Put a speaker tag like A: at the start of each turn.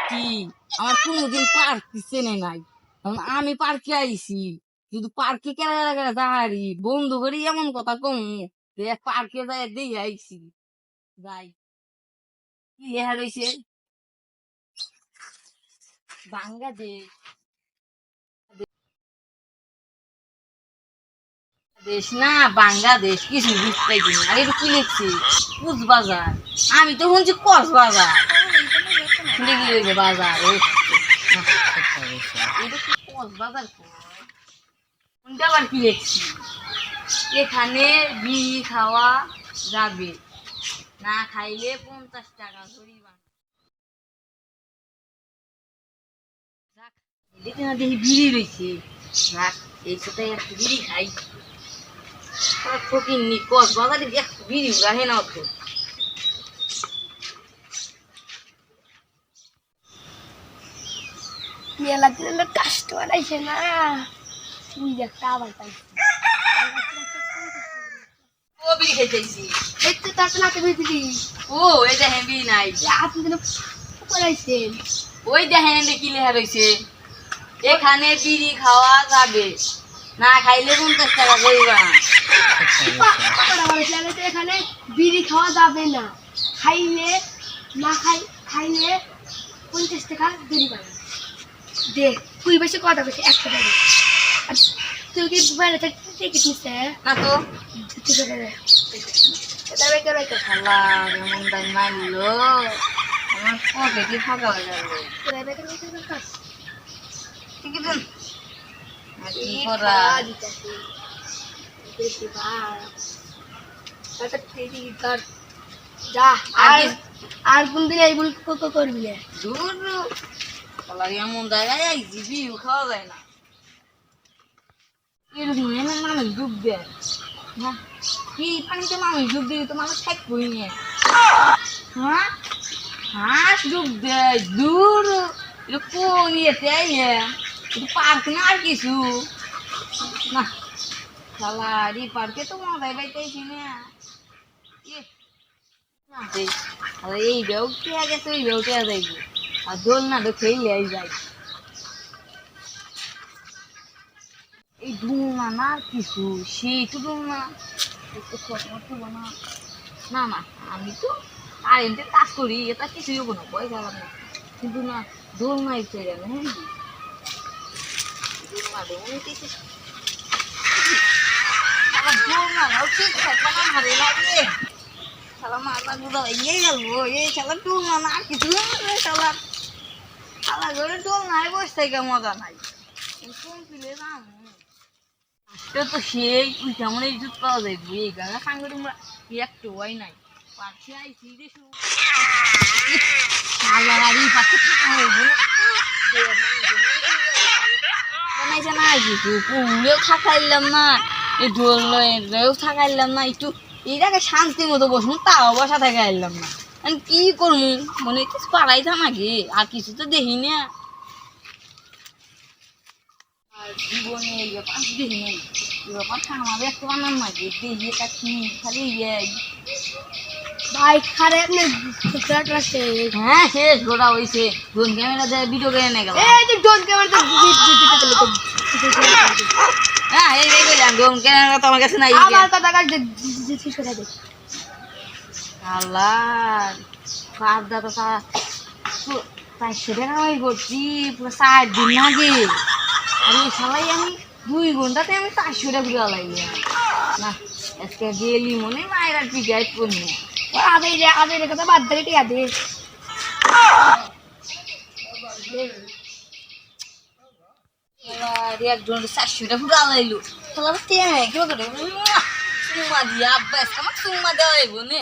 A: কি আমার কোনোদিন পার্ক চেনে নাই। এখন আমি পার্কে আইছি, কিন্তু পার্কে কেনা কেনা যাহারি বন্ধু করি এমন কথা কম যে পার্কে যাই দিয়ে আইছি। যাই কি লেখা রয়েছে, বাংলাদেশ দেশ না বাংলাদেশ কিছু বুঝতে কিনা আর এটা কি লিখছি কুচবাজার। আমি তো শুনছি কক্সবাজার, লিখে রয়েছে বাজার এটা কি কক্সবাজার কোনটা আবার কি লিখছি, এখানে বিড়ি খাওয়া যাবে, না খাইলে 50 টাকা জরিমানা। যাক, দেখি না দেখি বিড়ি রয়েছে, যাক এই সাথে একটু বিড়ি খাই। ফকির নি কক্সবাজারে একটু বিড়ি রাখে না তো।
B: মেলা দিন কাস্টমার আইছে না, তুই একটা আবার পাইছি।
A: ও বিড়ি খাইতেছি,
B: এই তো তার নাকে বেঁধে
A: ও এই দেখেন বিড়ি নাই,
B: আপনি যেন পড়াইছেন।
A: ওই দেখেন কি লেখা রয়েছে, এখানে বিড়ি খাওয়া যাবে, না খাইলে 50 টাকা জরিমানা।
B: এখানে বিড়ি খাওয়া যাবে না, খাইলে না খাইলে 50 টাকা জরিমানা। দেখ তুই বেশি কথা বেশি 100 টাকা। আর তুই কি বাইরে থেকে টিকিট নিচ্ছে
A: না তো
B: এটা বেকার বেকার
A: শালা এমন দাম মারলো, আমার পকেটে ফাঁকা হয়ে গেল।
B: তোরা বেকার বেকার বেকার
A: ঠিক আছে আর কি
B: টিকিট
A: করা,
B: খাওয়া দিতেছি বেশি ভাই। একটা টিকিট কাট যা। আর আর কোন দিন এইগুলো করবি না।
A: দূর শালা এমন জায়গায় আইছি বিউ খাওয়া যায় না, এরকম এমন মানুষ ডুব দেয় না, কি পানিতে মানুষ ডুব দিলে তো মানুষ থাকবই না। হ্যাঁ হাঁস ডুব দেয় দূর, এটা কোন ইয়েতে আইলে এটা পার্ক না আর কিছু না, শালা এই পার্কে তো মজাই পাইতেছি না। এই বেউ কে গেছে ওই বেউ কে যাইব, আর দোল না তো খেলে যাই এই ডুমনা না আর কিছু সেই তো ডুমনা না। না না আমি তো কারেন্টের কাজ করি, এটা কিছুই হবো না পয়সা লাগে, কিন্তু না দোল না ইচ্ছে গেল হ্যাঁ দোল না ঠিক থাকবে না হারে লাগে শালা মাথা গুঁড়া হয়ে গেল এই শালা টুল না না কিছু শালা শালা ঘরে টুল নাই বসে থেকে মজা নাই কোন পিলে যাম তো সেই ওই কেমন এই জুত পাওয়া যাইব এই গাঙা সাঙ্গে তোমরা একটু হয় নাই পারছি আইছি রে শালা গাড়ি পাশে থাকা হইব বানাইছে না কিছু পুলেও থাকাইলাম না এই দোল লয়েও থাকাইলাম না, একটু এটাকে শান্তি মতো বসুন তাও বসা থেকে আইলাম না, আমি কি করবো মনে কিছু পাড়াইতাম আগে আর কিছু তো দেখি না। আর জীবনে এই ব্যাপার দেখি নাই, এই ব্যাপার আমাদের একটু বানান নাকি দেখি এটা কি খালি
B: ভাই খারে আপনি
A: হ্যাঁ শেষ গোটা হয়েছে ড্রোন ক্যামেরা দিয়ে ভিডিও করে নিয়ে গেল।
B: এই যে ডোন ক্যামেরা
A: হ্যাঁ এই বললাম ড্রোন ক্যামেরা তো আমার কাছে নাই,
B: আমার কথা কাট শেষ করে দে।
A: আল্লাহ কাজটা তো 400 টাকা হয়ে করছি পুরো 4 দিন আগে, আর এই সবাই আমি 2 ঘন্টাতে আমি 400 টাকা ঘুরে লাগলাম না, আজকে গেলি মনে মায়ের আর পিকাইট করি না
B: আদের কথা বাদ দিয়ে টিয়া দে।
A: একজন 400 টাকা ঘুরে লাইলো তাহলে কেমন কেউ করে চুমা দিয়া আব্বাস আমার চুমা দেওয়া হইব নে।